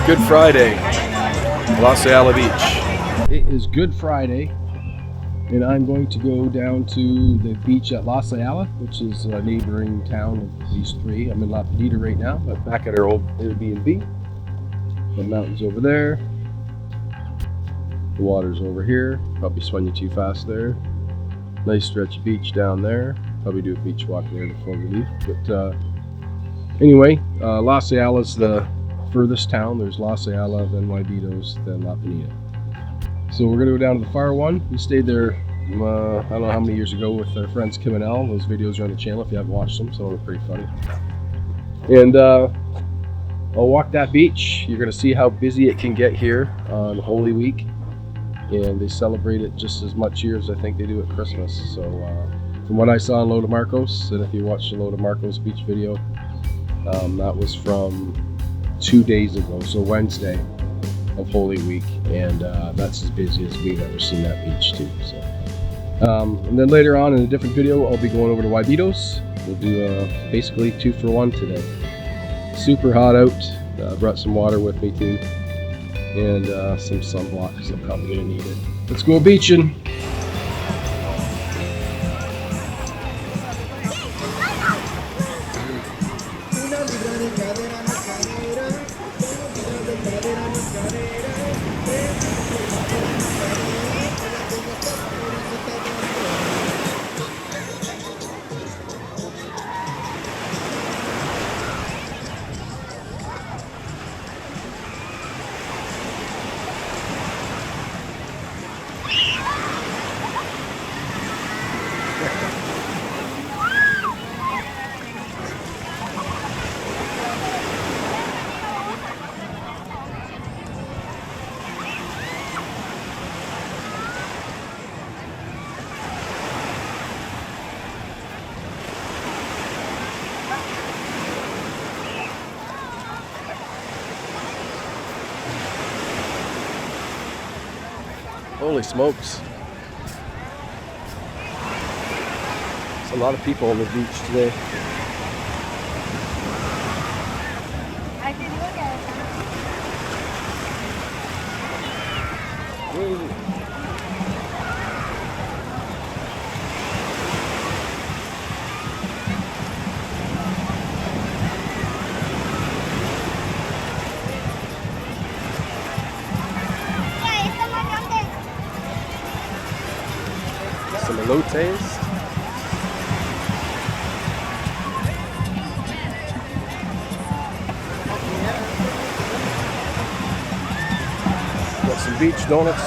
Good Friday, Los Ayala Beach. It is Good Friday, and I'm going to go down to the beach at Los Ayala, which is a neighboring town of these three. I'm in La Peñita right now, but back at our old Airbnb. The mountain's over there. The water's over here. Probably swinging too fast there. Nice stretch of beach down there. Probably do a beach walk there before we leave. But anyway, Los Ayala's the furthest town. There's Los Ayala, then Guayabitos, then La Peñita. So we're gonna go down to the far one. We stayed there, I don't know how many years ago, with our friends Kim and Elle. Those videos are on the channel if you haven't watched them, so they're pretty funny. And I'll walk that beach. You're gonna see how busy it can get here on Holy Week. And they celebrate it just as much here as I think they do at Christmas. So from what I saw in Lo de Marcos, and if you watched the Lo de Marcos beach video, that was from 2 days ago, so Wednesday of Holy Week, and that's as busy as we've ever seen that beach too. So, and then later on in a different video, I'll be going over to Guayabitos. We'll do basically 2 for 1 today. Super hot out. Brought some water with me too, and some sunblock because I'm probably gonna need it. Let's go beaching. Holy smokes. There's a lot of people on the beach today. Some elotes. Got some beach donuts.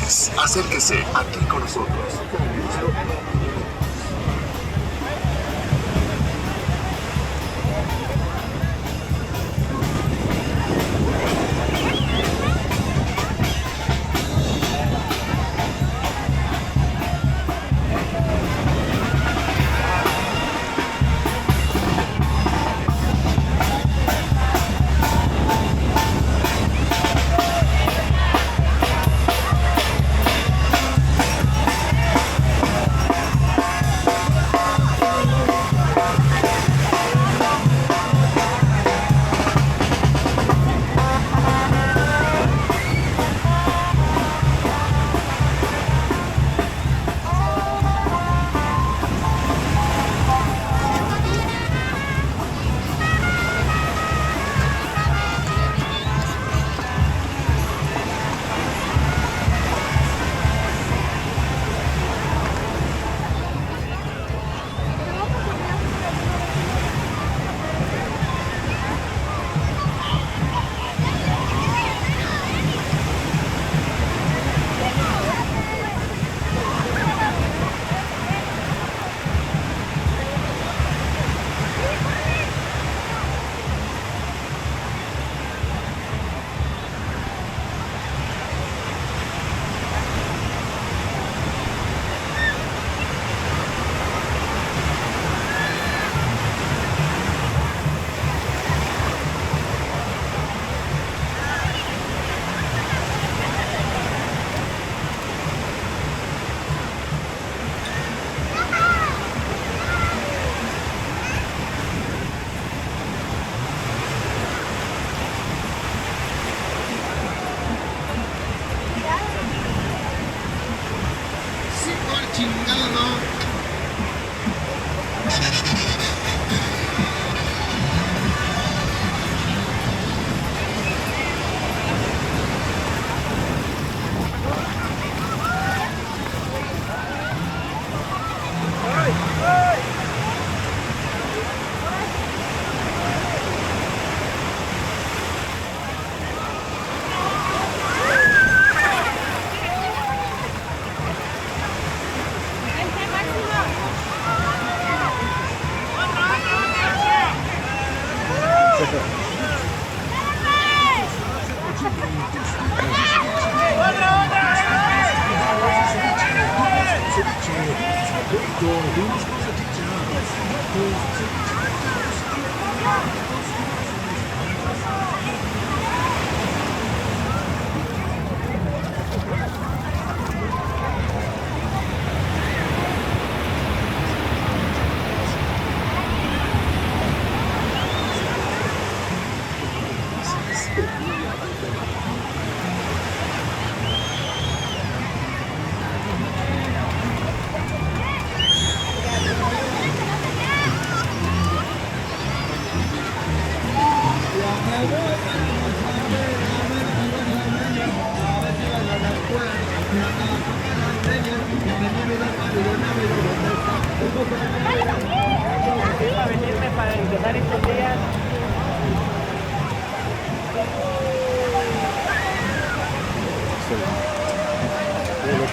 Beach. Acérquese aquí con nosotros.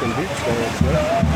Looking beach there.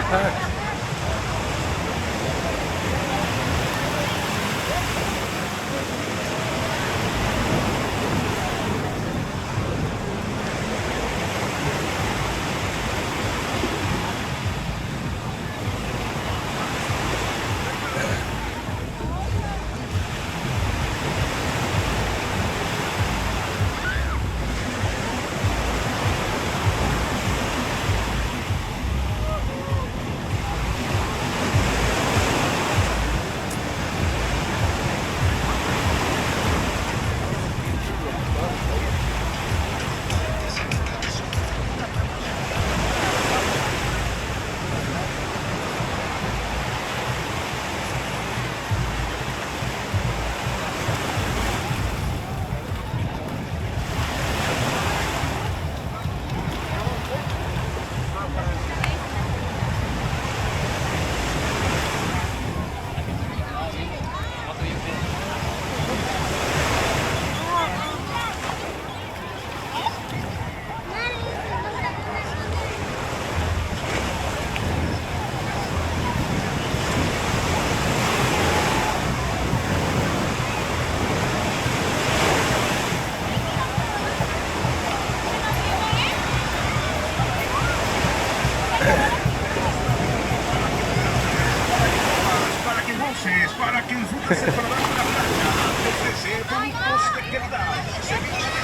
packed. Para que disfrutes el panorama de la playa, ofrece productos de calidad, ceviche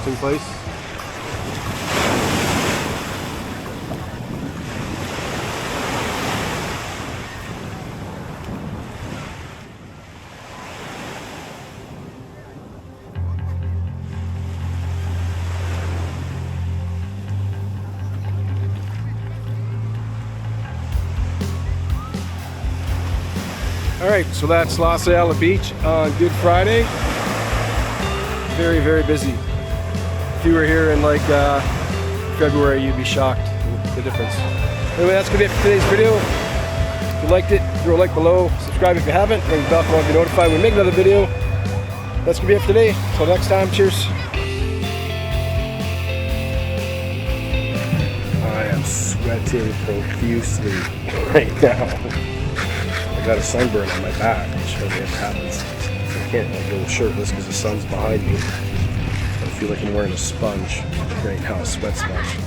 Interesting place. Alright, so that's Los Ayala Beach on Good Friday. Very, very busy. If you were here in like February, you'd be shocked at the difference. Anyway, that's gonna be it for today's video. If you liked it, throw a like below. Subscribe if you haven't. Ring the bell if you want to be notified when we make another video. That's gonna be it for today. Until next time, cheers. I am sweating profusely right now. I got a sunburn on my back, which hardly ever happens. I can't go shirtless because the sun's behind me. I feel like I'm wearing a sponge right now, a sweat sponge.